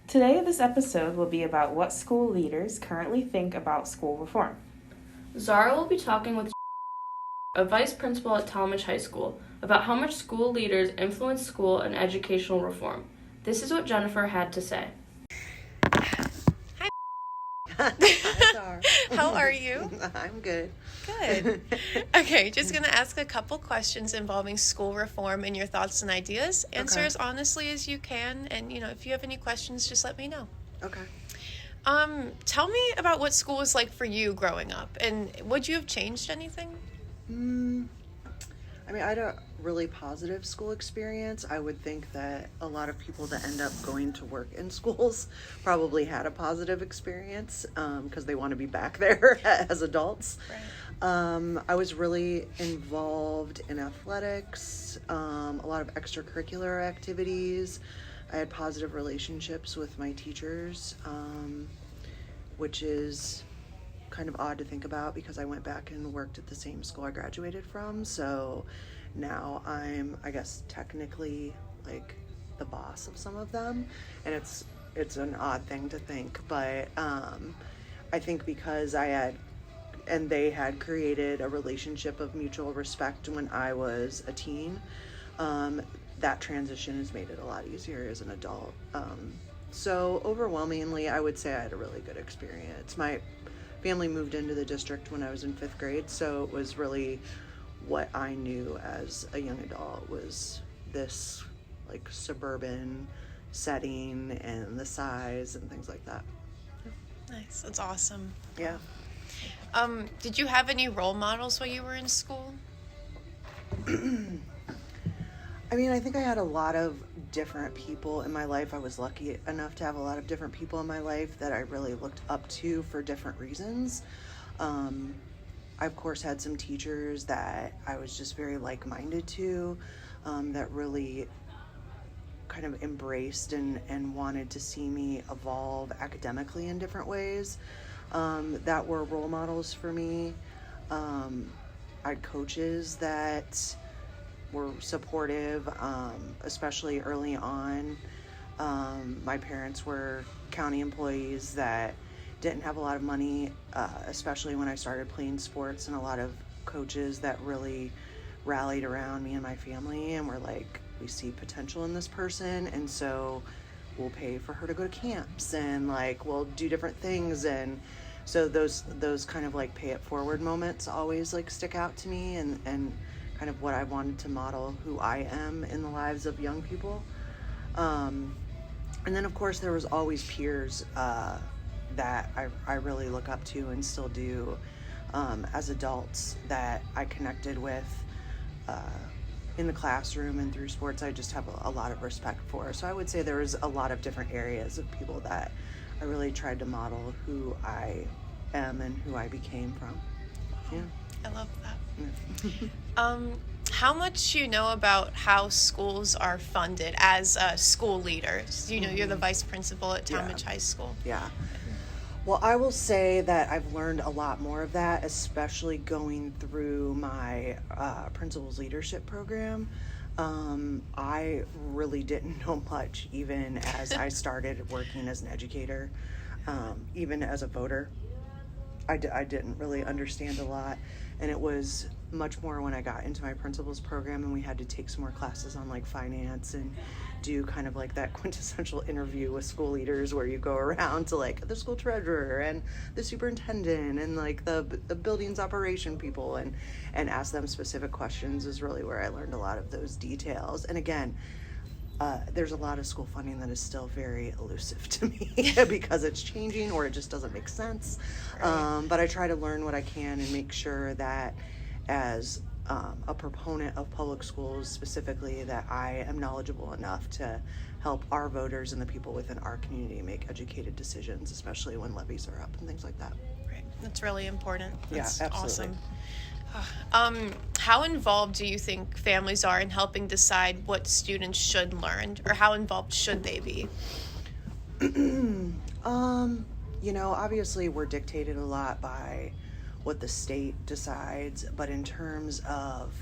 Today, this episode will be about what school leaders currently think about school reform. Zara will be talking with a vice principal at Talmadge High School about how much school leaders influence school and educational reform. This is what Jennifer had to say. Hi. Hi, Zara. How are you? I'm good. Good. Okay, just going to ask a couple questions involving school reform and your thoughts and ideas. Answer as honestly as you can, and if you have any questions, just let me know. Okay. Tell me about what school was like for you growing up, and would you have changed anything? I had a really positive school experience. I would think that a lot of people that end up going to work in schools probably had a positive experience because they want to be back there as adults. Right. I was really involved in athletics, a lot of extracurricular activities. I had positive relationships with my teachers, which is kind of odd to think about because I went back and worked at the same school I graduated from. So now I'm, I guess, technically like the boss of some of them, and it's an odd thing to think, but I think because they had created a relationship of mutual respect when I was a teen, that transition has made it a lot easier as an adult. So overwhelmingly, I would say I had a really good experience. My family moved into the district when I was in 5th grade, so it was really what I knew as a young adult was this like suburban setting and the size and things like that. Nice. That's awesome. Yeah. Did you have any role models while you were in school? I think I had a lot of different people in my life. I was lucky enough to have a lot of different people in my life that I really looked up to for different reasons. I, of course, had some teachers that I was just very like-minded to, that really kind of embraced and wanted to see me evolve academically in different ways, that were role models for me. I had coaches that were supportive, especially early on. My parents were county employees that didn't have a lot of money, especially when I started playing sports, and a lot of coaches that really rallied around me and my family and were like, we see potential in this person, and so we'll pay for her to go to camps and like we'll do different things. And so those kind of like pay it forward moments always like stick out to me, and kind of what I wanted to model who I am in the lives of young people. And then of course there was always peers that I really look up to and still do as adults that I connected with in the classroom and through sports. I just have a lot of respect for. So I would say there was a lot of different areas of people that I really tried to model who I am and who I became from. Yeah. I love that. How much you know about how schools are funded as a school leader? You're the vice principal at Talmadge High School. Yeah. Well, I will say that I've learned a lot more of that, especially going through my principal's leadership program. I really didn't know much even as I started working as an educator, even as a voter. I didn't really understand a lot, and it was much more when I got into my principal's program and we had to take some more classes on like finance and do kind of like that quintessential interview with school leaders where you go around to like the school treasurer and the superintendent and like the buildings operation people and ask them specific questions is really where I learned a lot of those details. And again, there's a lot of school funding that is still very elusive to me because it's changing or it just doesn't make sense. Right. But I try to learn what I can and make sure that as a proponent of public schools specifically, that I am knowledgeable enough to help our voters and the people within our community make educated decisions, especially when levies are up and things like that. Right. That's really important. That's absolutely. Awesome. How involved do you think families are in helping decide what students should learn, or how involved should they be? Obviously we're dictated a lot by what the state decides, but in terms of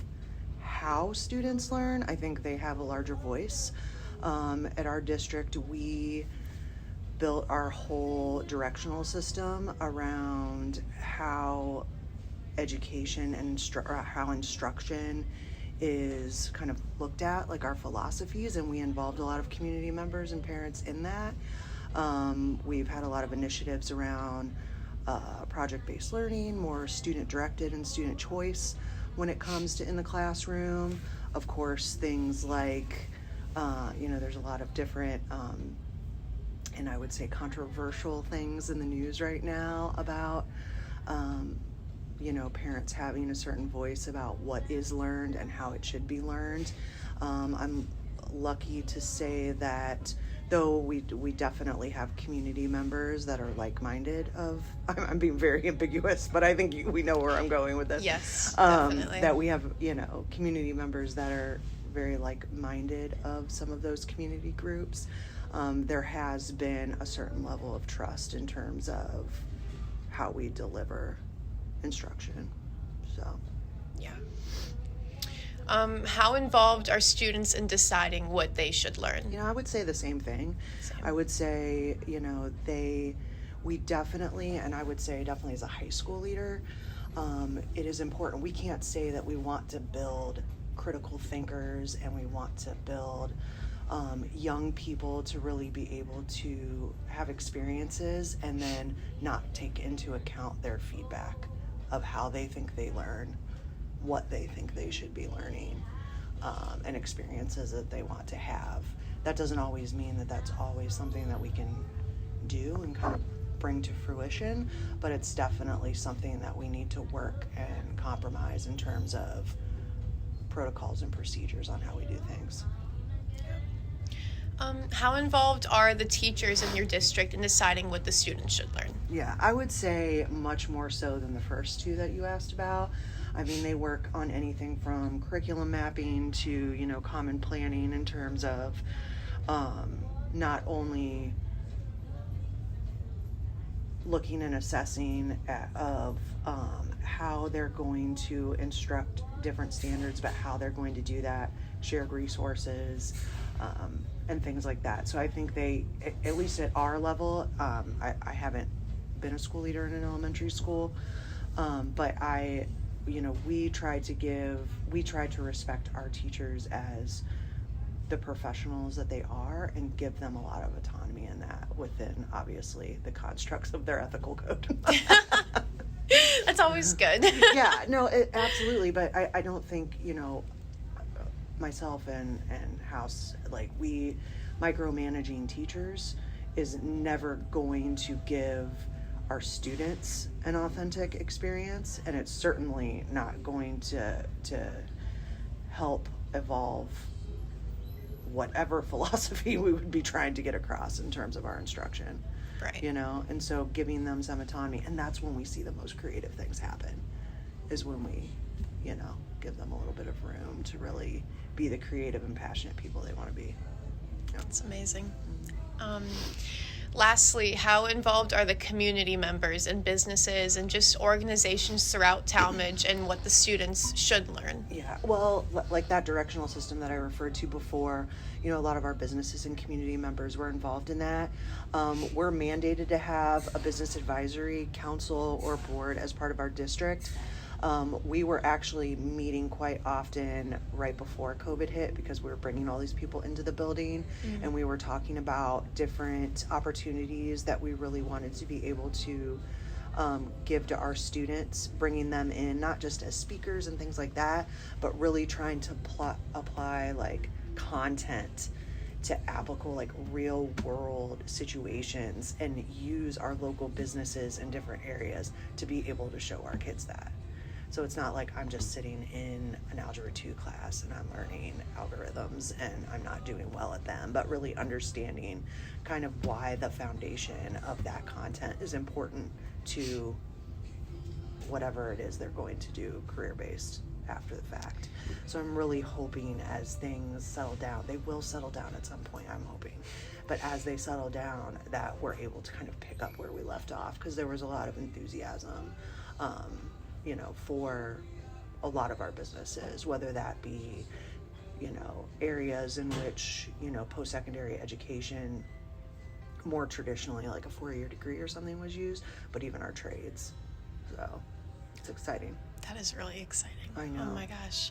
how students learn, I think they have a larger voice. At our district, we built our whole directional system around how education and how instruction is kind of looked at, like our philosophies, and we involved a lot of community members and parents in that. We've had a lot of initiatives around project-based learning, more student-directed and student choice when it comes to in the classroom. Of course, things like, there's a lot of different, and I would say controversial things in the news right now about, parents having a certain voice about what is learned and how it should be learned. I'm lucky to say that though we definitely have community members that are like-minded I'm being very ambiguous, but I think we know where I'm going with this. Yes, definitely. That we have, community members that are very like-minded of some of those community groups. There has been a certain level of trust in terms of how we deliver instruction. So, yeah. How involved are students in deciding what they should learn? I would say the same thing. I would say, we definitely, and I would say definitely as a high school leader, it is important. We can't say that we want to build critical thinkers and we want to build young people to really be able to have experiences and then not take into account their feedback of how they think they learn, what they think they should be learning, and experiences that they want to have. That doesn't always mean that that's always something that we can do and kind of bring to fruition, but it's definitely something that we need to work and compromise in terms of protocols and procedures on how we do things. How involved are the teachers in your district in deciding what the students should learn? Yeah, I would say much more so than the first two that you asked about. I mean, they work on anything from curriculum mapping to, common planning in terms of not only looking and assessing of how they're going to instruct different standards, but how they're going to do that, shared resources, and things like that. So I think they, at least at our level, I haven't been a school leader in an elementary school, but we try to respect our teachers as the professionals that they are and give them a lot of autonomy in that within, obviously, the constructs of their ethical code. That's always good. Yeah, no, absolutely, but I don't think, myself and House, like, we micromanaging teachers is never going to give our students an authentic experience, and it's certainly not going to help evolve whatever philosophy we would be trying to get across in terms of our instruction. Right. And so giving them some autonomy, and that's when we see the most creative things happen, is when we, give them a little bit of room to really be the creative and passionate people they want to be. That's amazing. Lastly, how involved are the community members and businesses and just organizations throughout Talmadge and what the students should learn? Yeah, well, like that directional system that I referred to before, a lot of our businesses and community members were involved in that. We're mandated to have a business advisory council or board as part of our district. We were actually meeting quite often right before COVID hit because we were bringing all these people into the building, and we were talking about different opportunities that we really wanted to be able to give to our students, bringing them in not just as speakers and things like that, but really trying to apply like content to applicable, like, real world situations and use our local businesses in different areas to be able to show our kids that. So it's not like I'm just sitting in an Algebra 2 class and I'm learning algorithms and I'm not doing well at them, but really understanding kind of why the foundation of that content is important to whatever it is they're going to do career-based after the fact. So I'm really hoping as things settle down, they will settle down at some point, I'm hoping, but as they settle down, that we're able to kind of pick up where we left off, because there was a lot of enthusiasm for a lot of our businesses, whether that be, areas in which, post-secondary education more traditionally, like a 4-year degree or something was used, but even our trades. So it's exciting. That is really exciting. I know. Oh my gosh.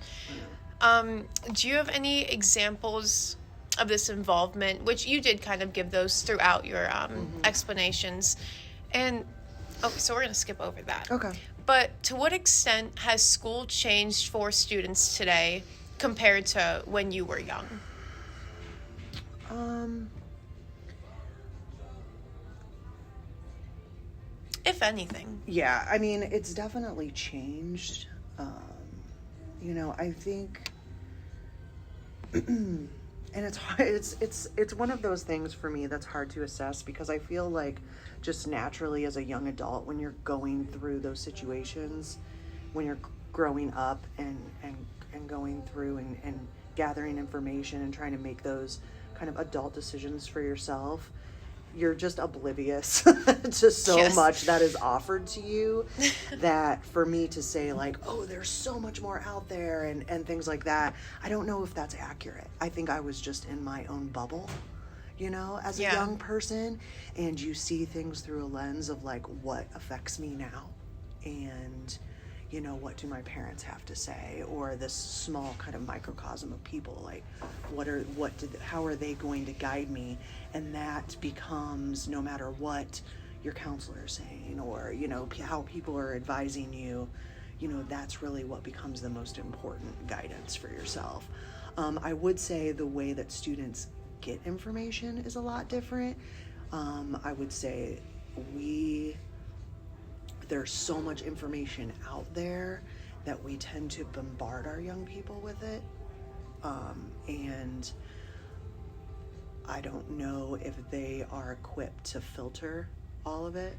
I know. Do you have any examples of this involvement, which you did kind of give those throughout your explanations? And okay, so we're going to skip over that. Okay. But to what extent has school changed for students today compared to when you were young? If anything. Yeah, I mean, it's definitely changed. I think, and it's hard. It's one of those things for me that's hard to assess, because I feel like just naturally as a young adult, when you're going through those situations, when you're growing up and going through and gathering information and trying to make those kind of adult decisions for yourself, you're just oblivious to so Yes. much that is offered to you, that for me to say like, oh, there's so much more out there and things like that, I don't know if that's accurate. I think I was just in my own bubble, as a Yeah. young person, and you see things through a lens of like, what affects me now, and what do my parents have to say, or this small kind of microcosm of people, like how are they going to guide me? And that becomes, no matter what your counselor is saying, or how people are advising you, that's really what becomes the most important guidance for yourself. I would say the way that students get information is a lot different. I would say there's so much information out there that we tend to bombard our young people with it. And I don't know if they are equipped to filter all of it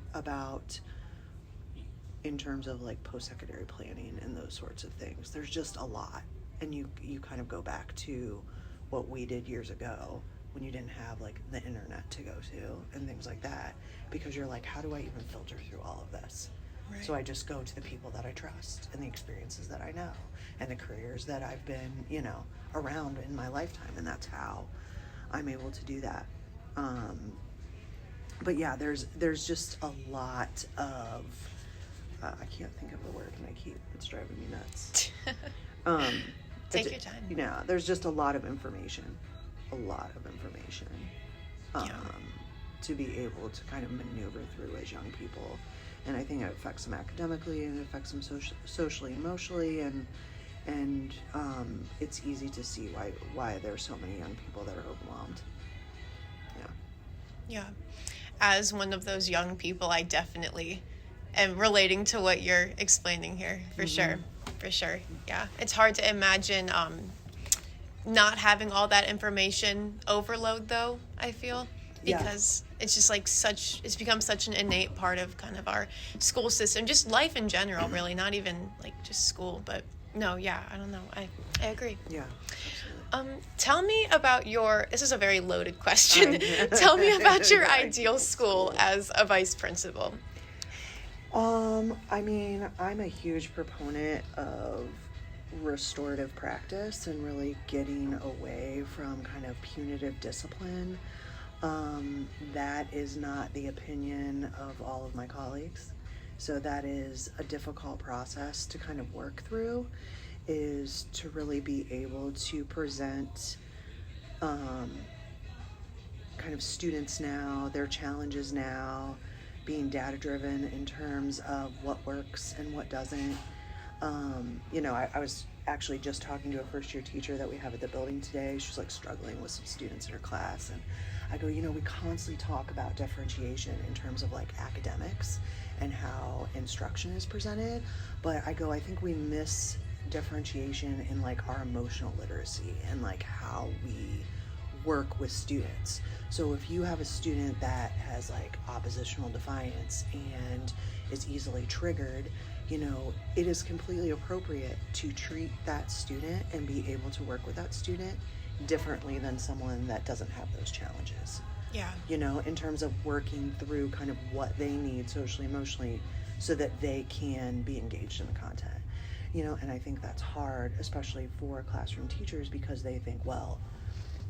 in terms of like post-secondary planning and those sorts of things. There's just a lot. And you kind of go back to what we did years ago, when you didn't have like the internet to go to and things like that, because you're like, how do I even filter through all of this? Right. So I just go to the people that I trust and the experiences that I know and the careers that I've been, around in my lifetime, and that's how I'm able to do that. But yeah, there's just a lot of I can't think of the word, and it's driving me nuts. Take your time. There's just a lot of information, to be able to kind of maneuver through as young people. And I think it affects them academically, and it affects them socially, emotionally, and it's easy to see why there's so many young people that are overwhelmed. Yeah. As one of those young people, I definitely am relating to what you're explaining here, for sure. Yeah. It's hard to imagine not having all that information overload, though, I feel, because it's just like it's become such an innate part of kind of our school system, just life in general, really, not even like just school, but no, yeah, I don't know. I agree. Yeah. Tell me about this is a very loaded question. Tell me about your ideal school as a vice principal. I mean, I'm a huge proponent of restorative practice and really getting away from kind of punitive discipline. That is not the opinion of all of my colleagues. So that is a difficult process to kind of work through, is to really be able to present kind of students now, their challenges now, being data driven in terms of what works and what doesn't. I was actually just talking to a first year teacher that we have at the building today. She was like struggling with some students in her class, and I go, we constantly talk about differentiation in terms of like academics and how instruction is presented, but I think we miss differentiation in like our emotional literacy and like how we work with students. So if you have a student that has like oppositional defiance and is easily triggered, it is completely appropriate to treat that student and be able to work with that student differently than someone that doesn't have those challenges. Yeah. In terms of working through kind of what they need socially, emotionally, so that they can be engaged in the content. And I think that's hard, especially for classroom teachers, because they think, well,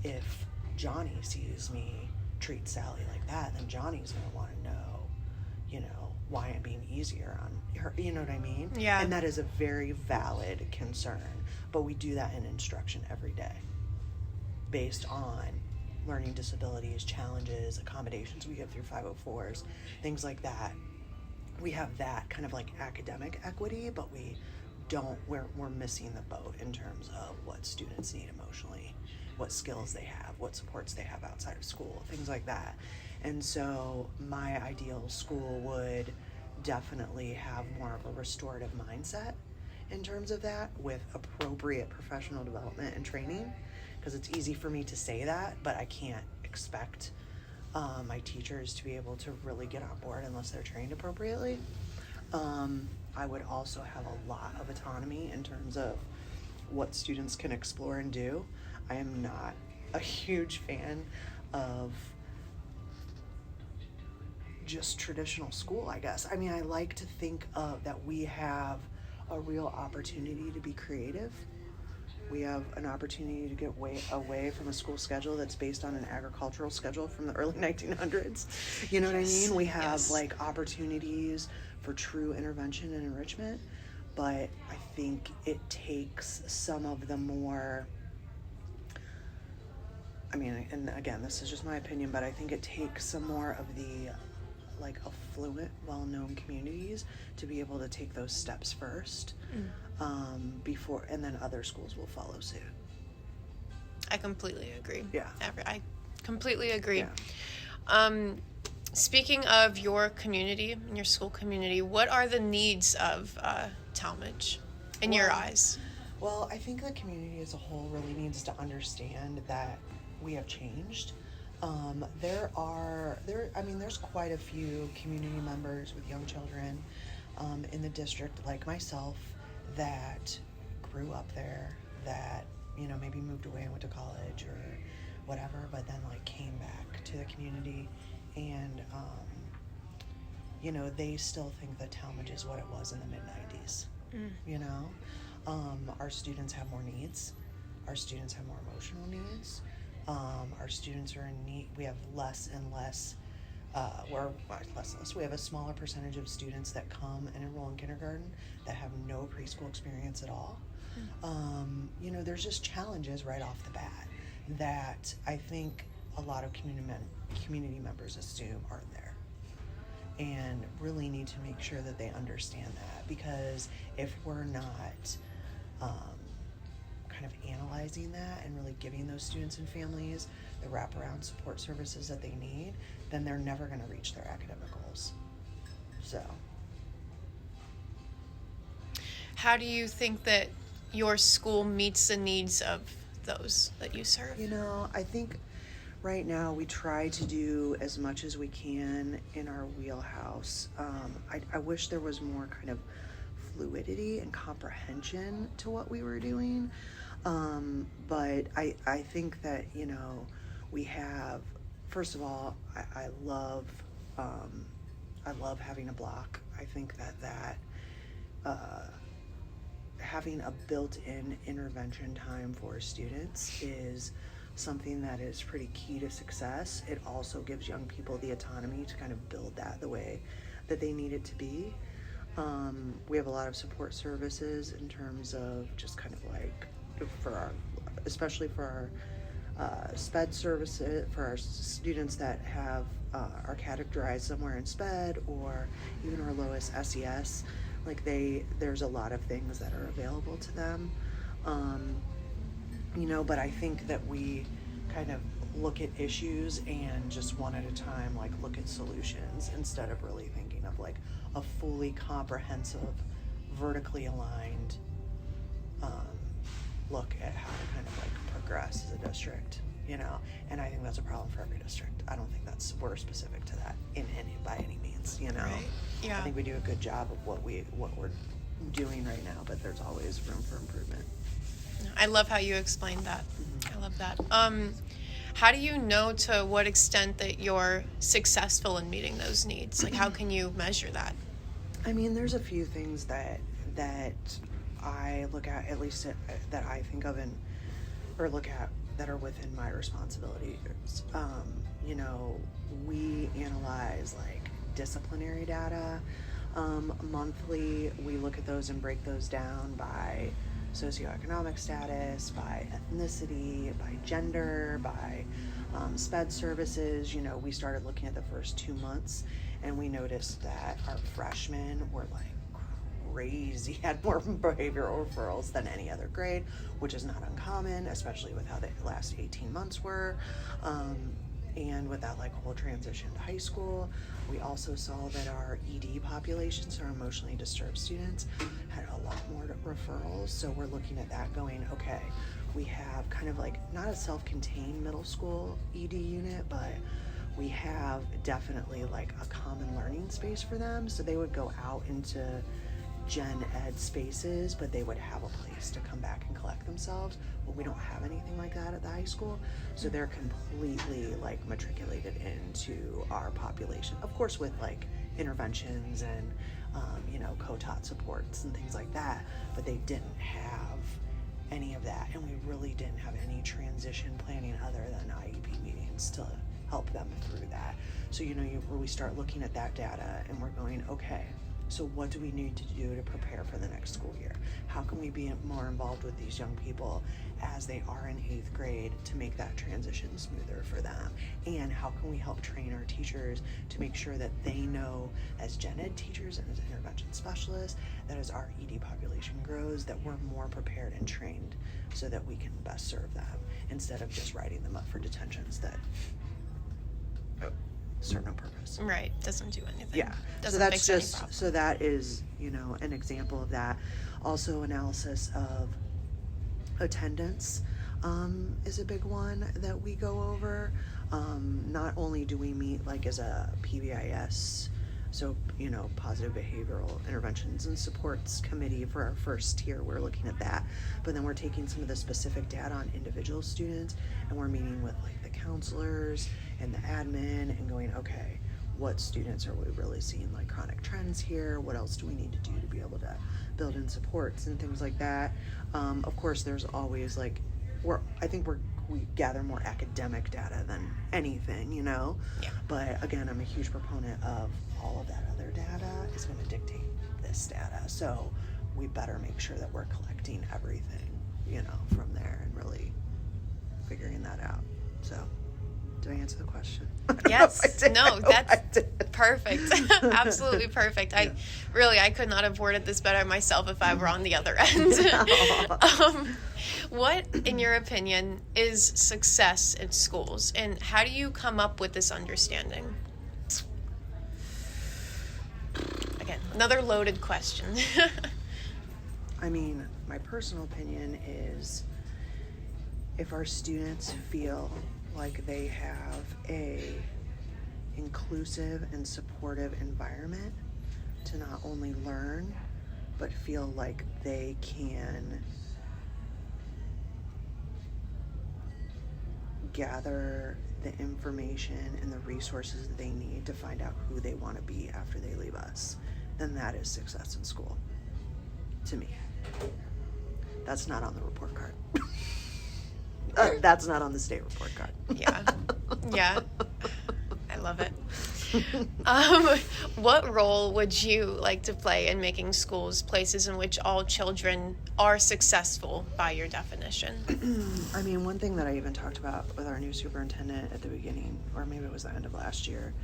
if Johnny sees me treat Sally like that, then Johnny's going to want to know, you know, why I'm being easier on her. You know what I mean? Yeah. And that is a very valid concern. But we do that in instruction every day based on learning disabilities, challenges, accommodations we get through 504s, things like that. We have that kind of like academic equity, but we're missing the boat in terms of what students need emotionally, what skills they have, what supports they have outside of school, things like that. And so my ideal school would definitely have more of a restorative mindset in terms of that, with appropriate professional development and training, because it's easy for me to say that, but I can't expect my teachers to be able to really get on board unless they're trained appropriately. I would also have a lot of autonomy in terms of what students can explore and do. I am not a huge fan of just traditional school, I guess. I mean, I like to think of that we have a real opportunity to be creative. We have an opportunity to get away from a school schedule that's based on an agricultural schedule from the early 1900s. You know what I mean? We have like opportunities for true intervention and enrichment, but I think it takes some of the more, I mean, and again, this is just my opinion, but I think it takes some more of the like affluent, well-known communities to be able to take those steps first, before, and then other schools will follow suit. I completely agree. Yeah. I completely agree. Yeah. Speaking of your community, your school community, what are the needs of Talmadge in your eyes? Well, I think the community as a whole really needs to understand that we have changed. There's quite a few community members with young children in the district, like myself, that grew up there, that, you know, maybe moved away and went to college or whatever, but then like came back to the community, and you know, they still think that Talmadge is what it was in the mid-90s. You know, our students have more needs, our students have more emotional needs, our students are in need. We have less and less, we have a smaller percentage of students that come and enroll in kindergarten that have no preschool experience at all. You know, there's just challenges right off the bat that I think a lot of community members assume aren't there, and really need to make sure that they understand that, because if we're not kind of analyzing that and really giving those students and families the wraparound support services that they need, then they're never going to reach their academic goals. So, how do you think that your school meets the needs of those that you serve? you know, I think right now we try to do as much as we can in our wheelhouse. I wish there was more kind of fluidity and comprehension to what we were doing. But I think that, you know, we have, first of all, I love having a block. I think that having a built-in intervention time for students is something that is pretty key to success. It also gives young people the autonomy to kind of build that the way that they need it to be. We have a lot of support services in terms of just kind of like especially for our SPED services, for our students that are categorized somewhere in SPED, or even our lowest SES. Like there's a lot of things that are available to them. You know, but I think that we kind of look at issues and just one at a time, like look at solutions, instead of really thinking of like a fully comprehensive, vertically aligned look at how to kind of like progress as a district, you know. And I think that's a problem for every district. I don't think we're specific to that by any means, you know. Right. Yeah. I think we do a good job of what we're doing right now, but there's always room for improvement. I love how you explained that. I love that. How do you know to what extent that you're successful in meeting those needs? Like, how can you measure that? I mean, there's a few things that I look at least that I think of or look at that are within my responsibilities. we analyze like disciplinary data monthly. We look at those and break those down by socioeconomic status, by ethnicity, by gender, by sped services. We started looking at the first 2 months, and we noticed that our freshmen were like crazy, had more behavioral referrals than any other grade, which is not uncommon, especially with how the last 18 months were. And with that like whole transition to high school, we also saw that our ED populations, our emotionally disturbed students, had a lot more referrals. So we're looking at that going, okay, we have kind of like not a self-contained middle school ED unit, but we have definitely like a common learning space for them. So they would go out into gen ed spaces, but they would have a place to come back and collect themselves. But we don't have anything like that at the high school, so they're completely like matriculated into our population, of course with like interventions and co-taught supports and things like that, but they didn't have any of that, and we really didn't have any transition planning other than IEP meetings to help them through that. So we start looking at that data and we're going, okay, so what do we need to do to prepare for the next school year? How can we be more involved with these young people as they are in 8th grade to make that transition smoother for them? And how can we help train our teachers to make sure that they know, as gen ed teachers and as intervention specialists, that as our ED population grows, that we're more prepared and trained so that we can best serve them, instead of just writing them up for detentions that serve no purpose. Right, doesn't do anything. Yeah, Doesn't so fix that's any just, problem. so that is, an example of that. Also, analysis of attendance is a big one that we go over. Not only do we meet like as a PBIS, so, positive behavioral interventions and supports committee for our first tier, we're looking at that, but then we're taking some of the specific data on individual students, and we're meeting with like the counselors and the admin and going, okay, what students are we really seeing like chronic trends here? What else do we need to do to be able to build in supports and things like that? Of course, there's always like, we gather more academic data than anything, Yeah. But again, I'm a huge proponent of all of that other data is going to dictate this data. So we better make sure that we're collecting everything, from there and really figuring that out. So did I answer the question? Yes. No, that's perfect. Absolutely perfect. I could not have worded this better myself if I were on the other end. What, in your opinion, is success in schools, and how do you come up with this understanding? Again, another loaded question. I mean, my personal opinion is if our students feel like they have a inclusive and supportive environment to not only learn, but feel like they can gather the information and the resources that they need to find out who they want to be after they leave us, then that is success in school, to me. That's not on the report card. That's not on the state report card. Yeah. I love it. What role would you like to play in making schools places in which all children are successful by your definition? I mean, one thing that I even talked about with our new superintendent at the beginning, or maybe it was the end of last year,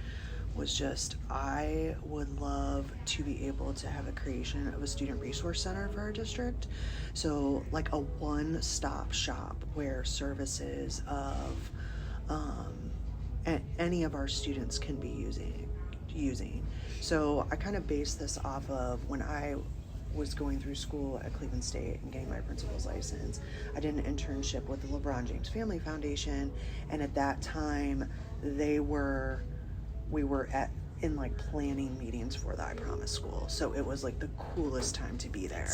was just I would love to be able to have a creation of a student resource center for our district. So like a one-stop shop where services of any of our students can be using. So I kind of based this off of when I was going through school at Cleveland State and getting my principal's license. I did an internship with the LeBron James Family Foundation, and at that time we were in like planning meetings for the I Promise School. So it was like the coolest time to be there.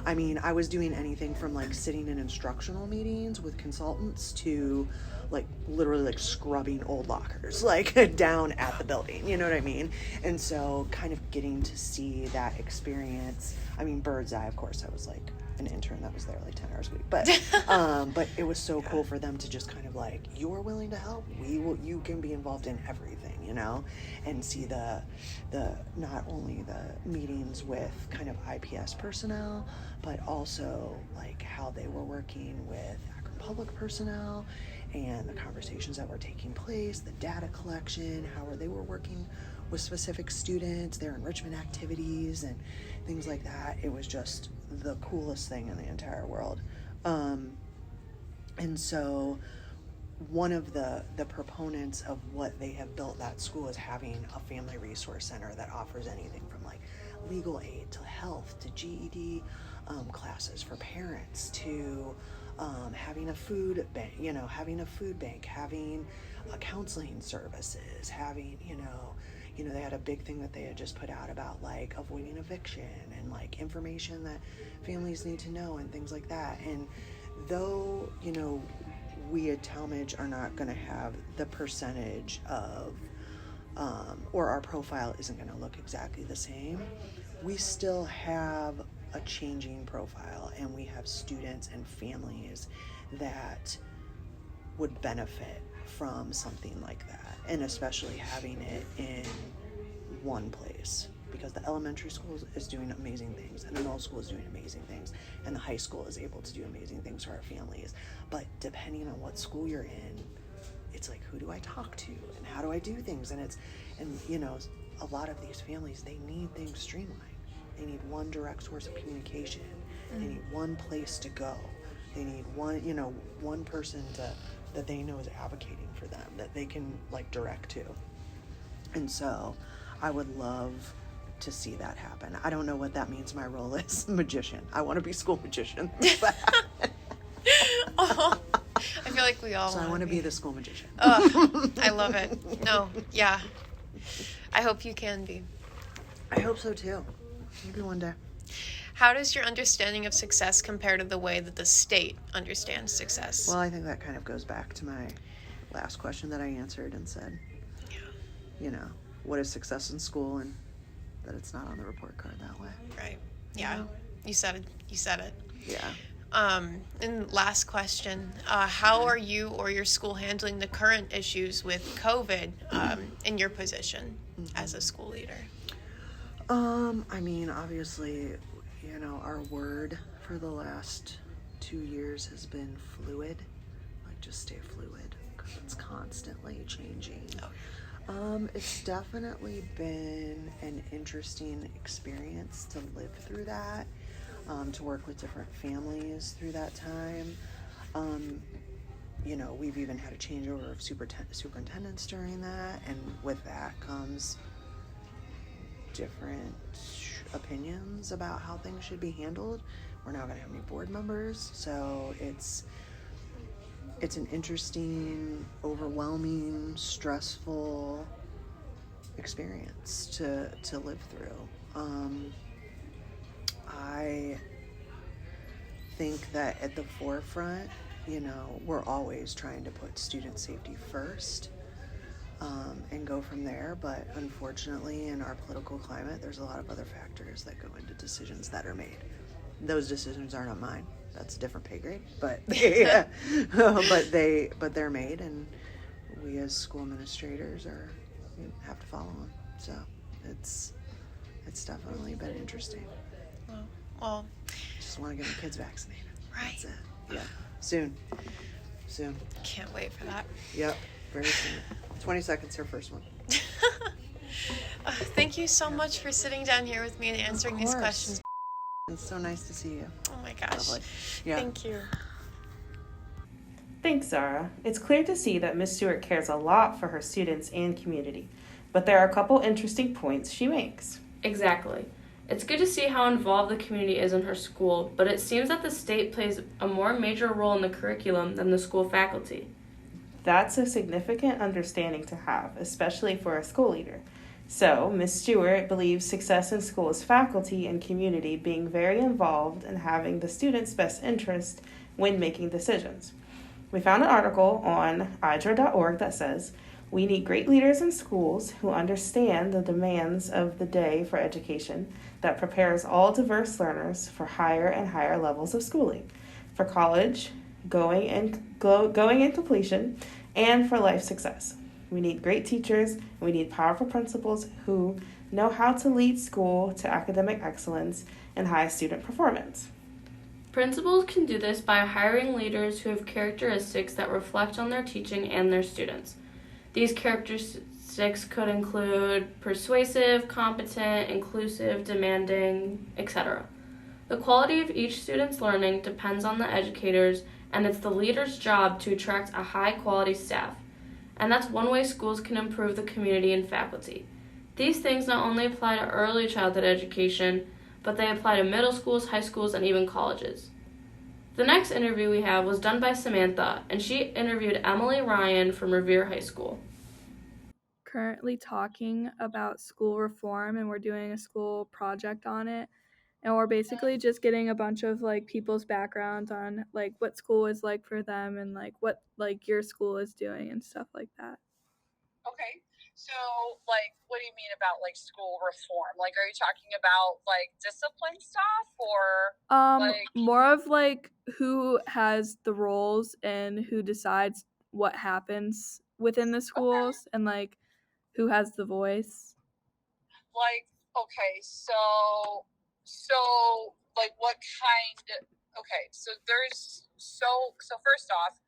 I mean, I was doing anything from like sitting in instructional meetings with consultants to like literally like scrubbing old lockers like down at the building, you know what I mean? And so kind of getting to see that experience. I mean, bird's eye, of course, I was like an intern that was there like 10 hours a week, but it was so cool for them to just kind of like, you're willing to help, you can be involved in everything, you know, and see the not only the meetings with kind of IPS personnel, but also like how they were working with Akron Public personnel and the conversations that were taking place, the data collection, how they were working with specific students, their enrichment activities and things like that. It was just the coolest thing in the entire world. And so one of the proponents of what they have built that school is having a family resource center that offers anything from like legal aid to health to GED classes for parents to having a food bank, having counseling services, having, they had a big thing that they had just put out about like avoiding eviction and like information that families need to know and things like that. And though, we at Talmadge are not going to have the percentage of, or our profile isn't going to look exactly the same, we still have a changing profile, and we have students and families that would benefit from something like that, and especially having it in one place, because the elementary school is doing amazing things, and the middle school is doing amazing things, and the high school is able to do amazing things for our families. But depending on what school you're in, it's like, who do I talk to and how do I do things? And a lot of these families, they need things streamlined. They need one direct source of communication. They need one place to go. They need one person that they know is advocating for them, that they can like direct to. And so I would love to see that happen. I don't know what that means. My role is magician. I want to be school magician. Oh, I feel like we all So I want to be the school magician. I love it. No, yeah. I hope you can be. I hope so too. Maybe one day. How does your understanding of success compare to the way that the state understands success? Well, I think that kind of goes back to my last question that I answered and said, what is success in school, and that it's not on the report card that way. Right. Yeah. You said it. Yeah. And last question, how are you or your school handling the current issues with COVID in your position as a school leader? Obviously, our word for the last 2 years has been fluid. Like, just stay fluid, because it's constantly changing. It's definitely been an interesting experience to live through that, to work with different families through that time. We've even had a changeover of superintendents during that, and with that comes different opinions about how things should be handled. We're now going to have new board members, so it's an interesting, overwhelming, stressful experience to live through. I think that at the forefront, we're always trying to put student safety first, and go from there. But unfortunately, in our political climate, there's a lot of other factors that go into decisions that are made. Those decisions are not mine. That's a different pay grade, but they're made, and we as school administrators have to follow them. So it's definitely been interesting. Well, just want to get my kids vaccinated. Right. That's it. Yeah. Soon. Can't wait for that. Yep. Very soon. 20 seconds, her first one. Thank you so much for sitting down here with me and answering these questions. It's so nice to see you. Oh my gosh. Lovely. Yeah. Thank you. Thanks, Zara. It's clear to see that Ms. Stewart cares a lot for her students and community, but there are a couple interesting points she makes. Exactly. It's good to see how involved the community is in her school, but it seems that the state plays a more major role in the curriculum than the school faculty. That's a significant understanding to have, especially for a school leader. So, Ms. Stewart believes success in school is faculty and community being very involved and having the students' best interest when making decisions. We found an article on idra.org that says, We need great leaders in schools who understand the demands of the day for education that prepares all diverse learners for higher and higher levels of schooling, for college, going and completion, and for life success. We need great teachers, and we need powerful principals who know how to lead school to academic excellence and high student performance. Principals can do this by hiring leaders who have characteristics that reflect on their teaching and their students. These characteristics could include persuasive, competent, inclusive, demanding, etc. The quality of each student's learning depends on the educators, and it's the leader's job to attract a high-quality staff. And that's one way schools can improve the community and faculty. These things not only apply to early childhood education, but they apply to middle schools, high schools, and even colleges. The next interview we have was done by Samantha, and she interviewed Emily Ryan from Revere High School. Currently talking about school reform, and we're doing a school project on it. And we're basically just getting a bunch of people's backgrounds on what school is like for them, and what your school is doing and stuff like that. Okay. So, what do you mean about school reform? Are you talking about discipline stuff or more of who has the roles and who decides what happens within the schools, and who has the voice. Okay, so what kind? Okay, so first off,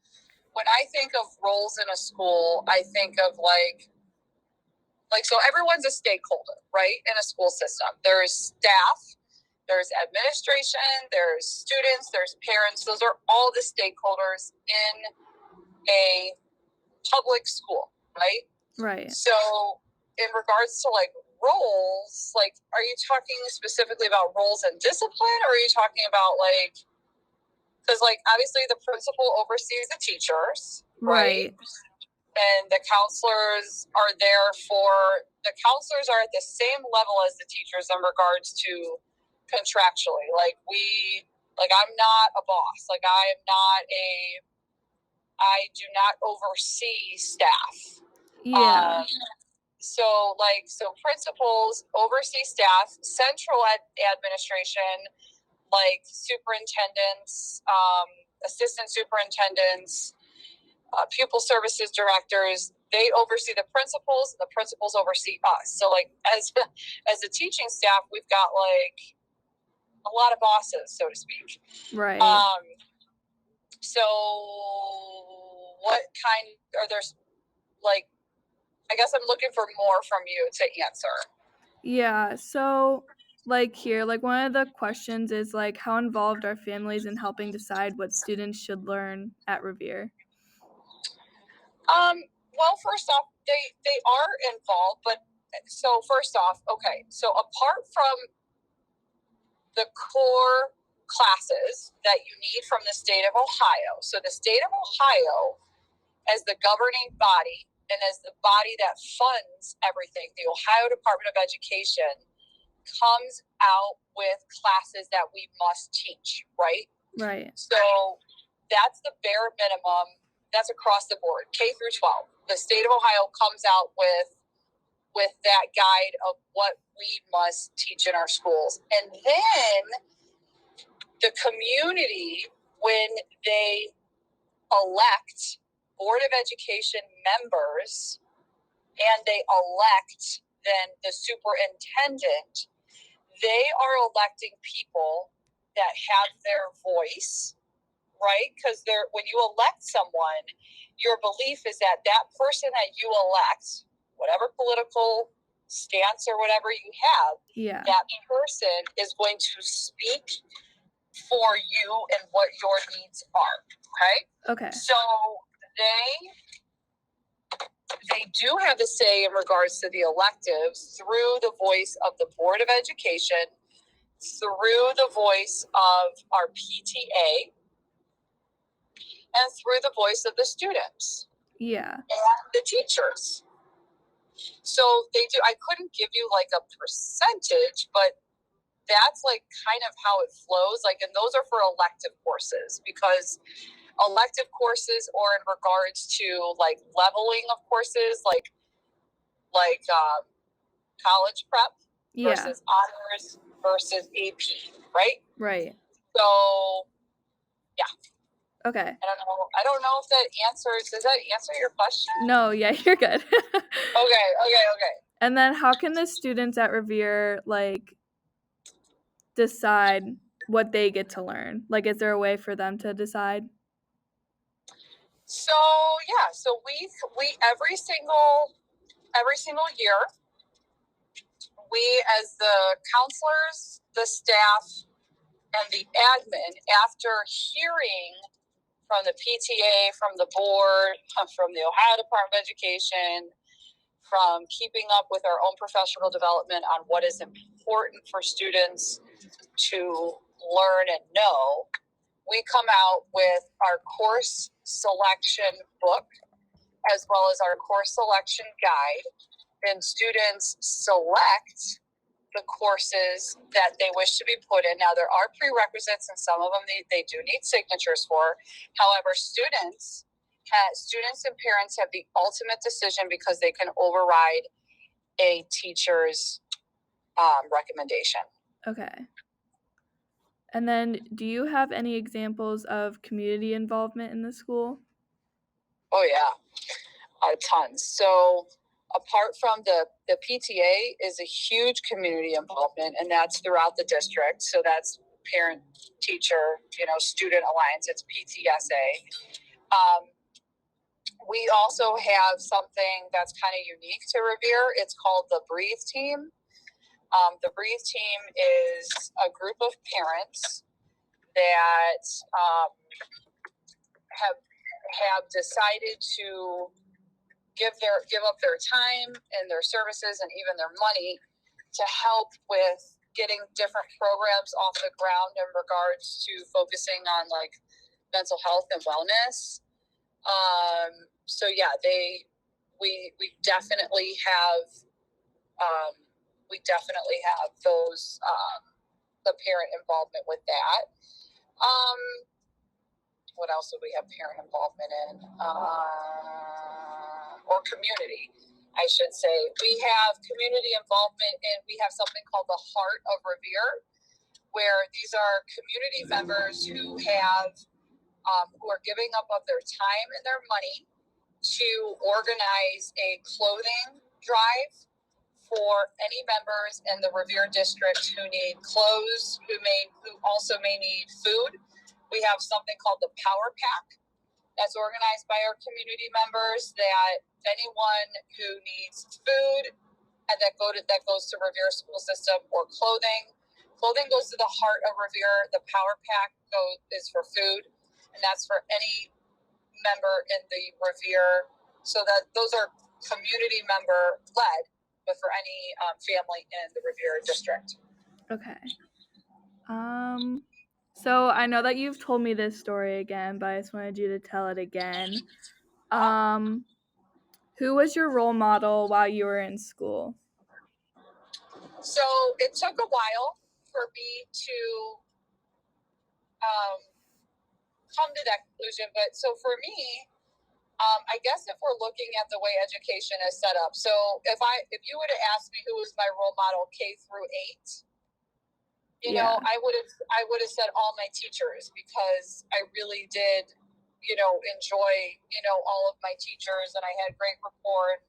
when I think of roles in a school, I think of so everyone's a stakeholder, right? In a school system, there's staff, there's administration, there's students, there's parents. Those are all the stakeholders in a public school, right? Right. So in regards to roles, are you talking specifically about roles and discipline, or are you talking about because obviously the principal oversees the teachers, right? And the counselors are the counselors are at the same level as the teachers in regards to contractually. I'm not a boss. I do not oversee staff. Yeah. So principals oversee staff, central administration, superintendents, assistant superintendents, pupil services directors. They oversee the principals, and the principals oversee us. So as a teaching staff, we've got a lot of bosses, so to speak. Right. So what kind are there? I guess I'm looking for more from you to answer. Yeah, so here, one of the questions is how involved are families in helping decide what students should learn at Revere? Well, first off, they are involved, but so first off, okay, so apart from the core classes that you need from the state of Ohio, so the state of Ohio as the governing body and as the body that funds everything, the Ohio Department of Education comes out with classes that we must teach, right? Right. So that's the bare minimum. That's across the board, K through 12. The state of Ohio comes out with that guide of what we must teach in our schools. And then the community, when they elect Board of Education members and they elect then the superintendent, they are electing people that have their voice, right? Because when you elect someone, your belief is that that person that you elect, whatever political stance or whatever you have, that person is going to speak for you and what your needs are, okay? So they do have a say in regards to the electives through the voice of the Board of Education, through the voice of our PTA, and through the voice of the students. Yeah. And the teachers. So they do. I couldn't give you a percentage, but that's kind of how it flows. And those are for elective courses, because elective courses or in regards to like leveling of courses, like college prep Yeah. versus honors versus AP, right? Right. So Okay. I don't know if that answers. Does that answer your question? No, yeah, you're good. Okay. And then how can the students at Revere like decide what they get to learn? Like, is there a way for them to decide? So we every single year, we as the counselors, the staff, and the admin, after hearing from the PTA, from the board, from the Ohio Department of Education, from keeping up with our own professional development on what is important for students to learn and know, we come out with our course selection book as well as our course selection guide, and students select the courses that they wish to be put in. Now, there are prerequisites, and some of them they do need signatures for. However, students and parents have the ultimate decision because they can override a teacher's recommendation. Okay. And then do you have any examples of community involvement in the school? Oh, yeah, tons. So apart from the PTA is a huge community involvement, and that's throughout the district. So that's parent, teacher, student alliance. It's PTSA. We also have something that's kind of unique to Revere. It's called the Breathe Team. The Breathe Team is a group of parents that have decided to give up their time and their services and even their money to help with getting different programs off the ground in regards to focusing on like mental health and wellness. So yeah, we definitely have those the parent involvement with that. What else do we have parent involvement in? Or community, I should say. We have community involvement, and we have something called the Heart of Revere, where these are community members who are giving up of their time and their money to organize a clothing drive for any members in the Revere district who need clothes, who also may need food. We have something called the Power Pack that's organized by our community members, that anyone who needs food and that goes to Revere school system, or clothing goes to the Heart of Revere. The Power Pack is for food, and that's for any member in the Revere. So that those are community member led, but for any family in the Revere district. Okay. So I know that you've told me this story again, but I just wanted you to tell it again. Who was your role model while you were in school? So it took a while for me to come to that conclusion, but so for me, I guess if we're looking at the way education is set up, so if you would have asked me who was my role model K through 8, I would have said all my teachers, because I really did, enjoy, all of my teachers, and I had great rapport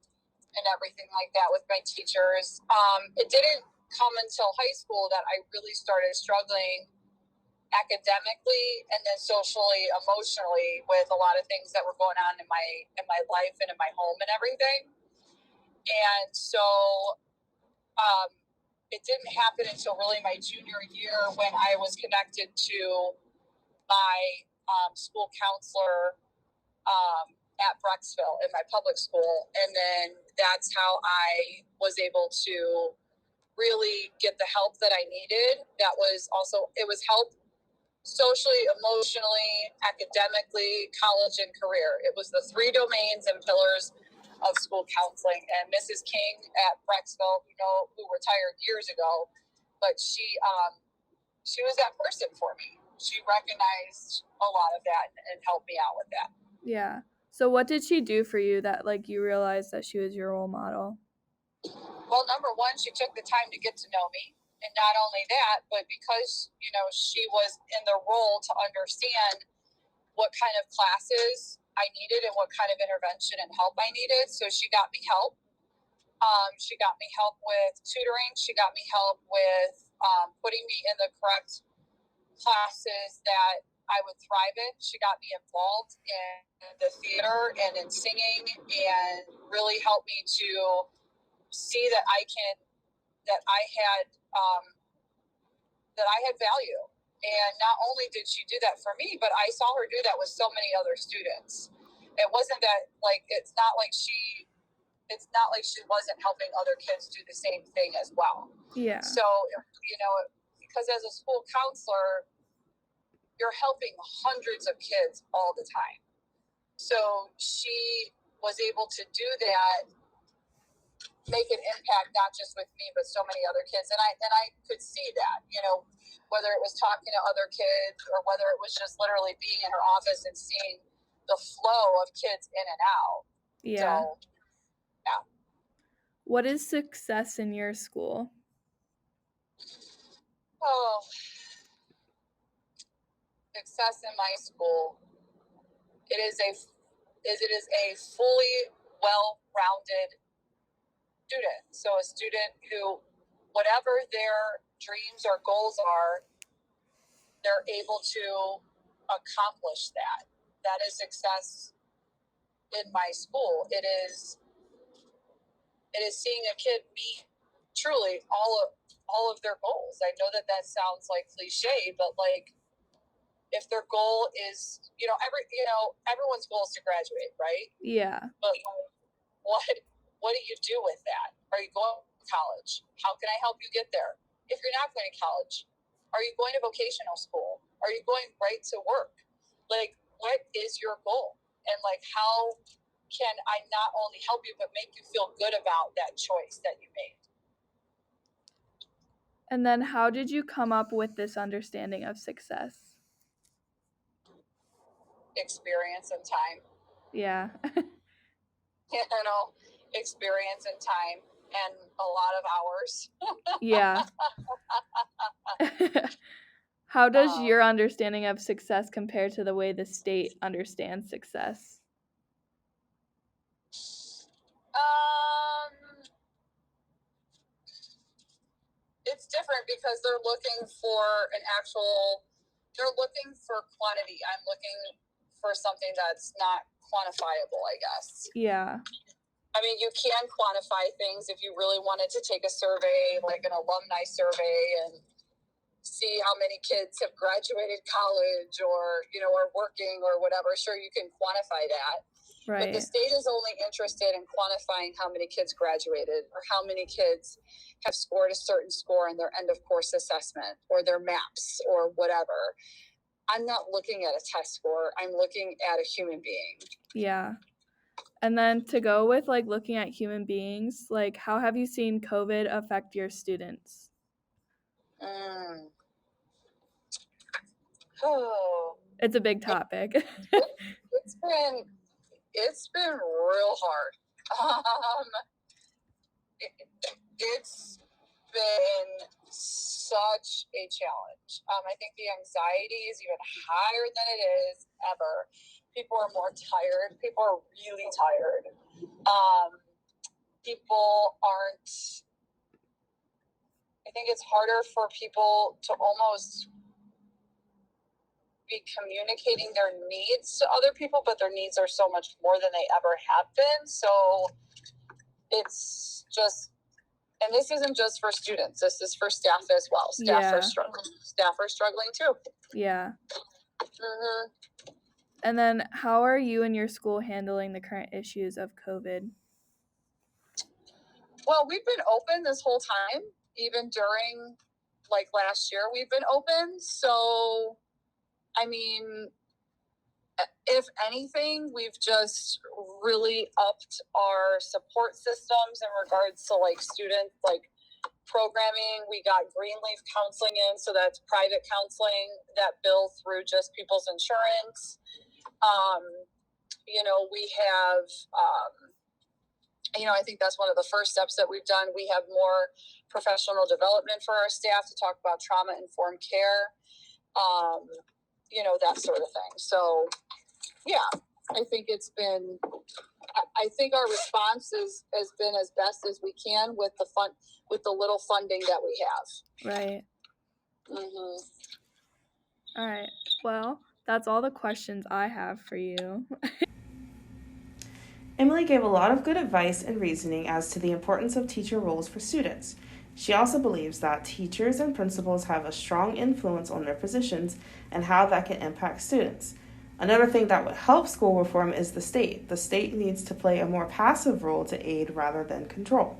and everything like that with my teachers. It didn't come until high school that I really started struggling academically and then socially, emotionally, with a lot of things that were going on in my life and in my home and everything. And so it didn't happen until really my junior year, when I was connected to my school counselor at Brecksville in my public school. And then that's how I was able to really get the help that I needed. It was help socially, emotionally, academically, college, and career. It was the 3 domains and pillars of school counseling. And Mrs. King at Brecksville, who retired years ago, but she was that person for me. she recognized a lot of that and helped me out with that. Yeah. So what did she do for you that like you realized that she was your role model? Well, number one, she took the time to get to know me. And not only that, but because, she was in the role to understand what kind of classes I needed and what kind of intervention and help I needed. So she got me help. She got me help with tutoring. She got me help with putting me in the correct classes that I would thrive in. She got me involved in the theater and in singing and really helped me to see that I had value. And not only did she do that for me, but I saw her do that with so many other students. It wasn't that it's not like she wasn't helping other kids do the same thing as well. Yeah. So, because as a school counselor, you're helping hundreds of kids all the time. So she was able to do that, make an impact not just with me but so many other kids, and I could see that, whether it was talking to other kids or whether it was just literally being in her office and seeing the flow of kids in and out. Yeah. So, yeah. What is success in your school? Oh, success in my school, it is a fully well-rounded student. So a student who, whatever their dreams or goals are, they're able to accomplish that. That is success in my school. It is seeing a kid meet truly all of their goals. I know that sounds like cliche, but if their goal is, everyone's goal is to graduate, right? Yeah. But what do you do with that? Are you going to college? How can I help you get there? If you're not going to college, are you going to vocational school? Are you going right to work? What is your goal? And how can I not only help you, but make you feel good about that choice that you made? And then how did you come up with this understanding of success? Experience and time. Yeah. Experience and time and a lot of hours. Yeah. How does your understanding of success compare to the way the state understands success? It's different because they're looking for quantity. I'm looking for something that's not quantifiable, I guess. Yeah. I mean, you can quantify things if you really wanted to take a survey, like an alumni survey, and see how many kids have graduated college or, are working or whatever. Sure, you can quantify that. Right. But the state is only interested in quantifying how many kids graduated or how many kids have scored a certain score in their end of course assessment or their MAPs or whatever. I'm not looking at a test score. I'm looking at a human being. Yeah. And then to go with looking at human beings, how have you seen COVID affect your students? Oh, it's a big topic. It's been real hard. It's been such a challenge. I think the anxiety is even higher than it is ever. People are more tired. People are really tired. People aren't. I think it's harder for people to almost be communicating their needs to other people, but their needs are so much more than they ever have been. So it's just, and this isn't just for students. This is for staff as well. Staff are struggling too. Yeah. Mm-hmm. And then how are you and your school handling the current issues of COVID? Well, we've been open this whole time, even during last year, we've been open. So, I mean, if anything, we've just really upped our support systems in regards to students, programming. We got Greenleaf counseling in, so that's private counseling that bill through just people's insurance. We have, I think that's one of the first steps that we've done. We have more professional development for our staff to talk about trauma-informed care, that sort of thing. So, yeah, I think I think our response has been as best as we can with the little funding that we have. Right. Mm-hmm. All right. Well, that's all the questions I have for you. Emily gave a lot of good advice and reasoning as to the importance of teacher roles for students. She also believes that teachers and principals have a strong influence on their positions and how that can impact students. Another thing that would help school reform is the state. The state needs to play a more passive role to aid rather than control.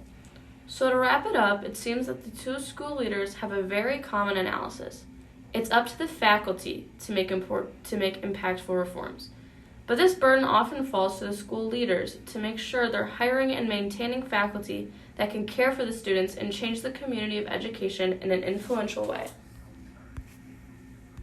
So to wrap it up, it seems that the two school leaders have a very common analysis. It's up to the faculty to make impactful reforms. But this burden often falls to the school leaders to make sure they're hiring and maintaining faculty that can care for the students and change the community of education in an influential way.